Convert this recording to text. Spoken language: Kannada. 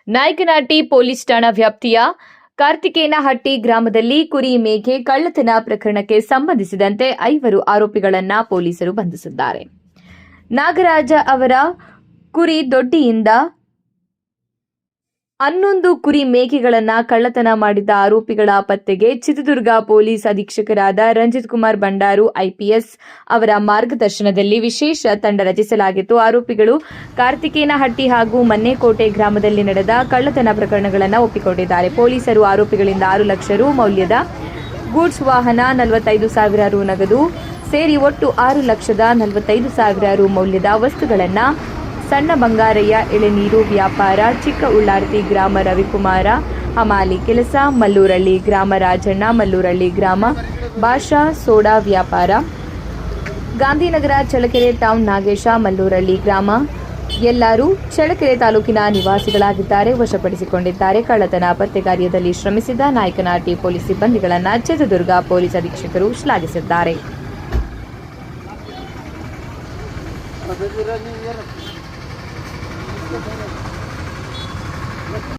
ನಾಯಕನಹಟ್ಟಿ ಪೊಲೀಸ್ ಠಾಣಾ ವ್ಯಾಪ್ತಿಯ ಕಾರ್ತಿಕೇನಹಟ್ಟಿ ಗ್ರಾಮದಲ್ಲಿ ಕುರಿ ಮೇಕೆ ಕಳ್ಳತನ ಪ್ರಕರಣಕ್ಕೆ ಸಂಬಂಧಿಸಿದಂತೆ 5 ಆರೋಪಿಗಳನ್ನು ಪೊಲೀಸರು ಬಂಧಿಸಿದ್ದಾರೆ. ನಾಗರಾಜ ಅವರ ಕುರಿ ದೊಡ್ಡಿಯಿಂದ 11 ಕುರಿ ಮೇಕೆಗಳನ್ನು ಕಳ್ಳತನ ಮಾಡಿದ್ದ ಆರೋಪಿಗಳ ಪತ್ತೆಗೆ ಚಿತ್ರದುರ್ಗ ಪೊಲೀಸ್ ಅಧೀಕ್ಷಕರಾದ ರಂಜಿತ್ ಕುಮಾರ್ ಬಂಡಾರು ಐಪಿಎಸ್ ಅವರ ಮಾರ್ಗದರ್ಶನದಲ್ಲಿ ವಿಶೇಷ ತಂಡ ರಚಿಸಲಾಗಿತ್ತು. ಆರೋಪಿಗಳು ಕಾರ್ತಿಕೇನಹಟ್ಟಿ ಹಾಗೂ ಮನ್ನೇಕೋಟೆ ಗ್ರಾಮದಲ್ಲಿ ನಡೆದ ಕಳ್ಳತನ ಪ್ರಕರಣಗಳನ್ನು ಒಪ್ಪಿಕೊಂಡಿದ್ದಾರೆ. ಪೊಲೀಸರು ಆರೋಪಿಗಳಿಂದ 6 ಲಕ್ಷ ರು ಮೌಲ್ಯದ ಗೂಡ್ಸ್ ವಾಹನ, 45,000 ರು ನಗದು ಸೇರಿ ಒಟ್ಟು 6,45,000 ರು ಮೌಲ್ಯದ ವಸ್ತುಗಳನ್ನು ಸಣ್ಣ ಬಂಗಾರಯ್ಯ ಎಳೆನೀರು ವ್ಯಾಪಾರ, ಚಿಕ್ಕ ಉಳ್ಳಾರ್ತಿ ಗ್ರಾಮ ರವಿಕುಮಾರ ಹಮಾಲಿ ಕೆಲಸ, ಮಲ್ಲೂರಳ್ಳಿ ಗ್ರಾಮ ರಾಜಣ್ಣ, ಮಲ್ಲೂರಳ್ಳಿ ಗ್ರಾಮ ಭಾಷಾ ಸೋಡಾ ವ್ಯಾಪಾರ, ಗಾಂಧಿನಗರ ಚಳ್ಳಕೆರೆ ಟೌನ್ ನಾಗೇಶ, ಮಲ್ಲೂರಳ್ಳಿ ಗ್ರಾಮ ಎಲ್ಲರೂ ಚಳ್ಳಕೆರೆ ತಾಲೂಕಿನ ನಿವಾಸಿಗಳಾಗಿದ್ದಾರೆ. ವಶಪಡಿಸಿಕೊಂಡಿದ್ದಾರೆ. ಕಳ್ಳತನ ಪತ್ತೆ ಕಾರ್ಯದಲ್ಲಿ ಶ್ರಮಿಸಿದ ನಾಯಕನಹಟ್ಟಿ ಪೊಲೀಸ್ ಸಿಬ್ಬಂದಿಗಳನ್ನು ಚಿತ್ರದುರ್ಗ ಪೊಲೀಸ್ ಅಧೀಕ್ಷಕರು ಶ್ಲಾಘಿಸಿದ್ದಾರೆ.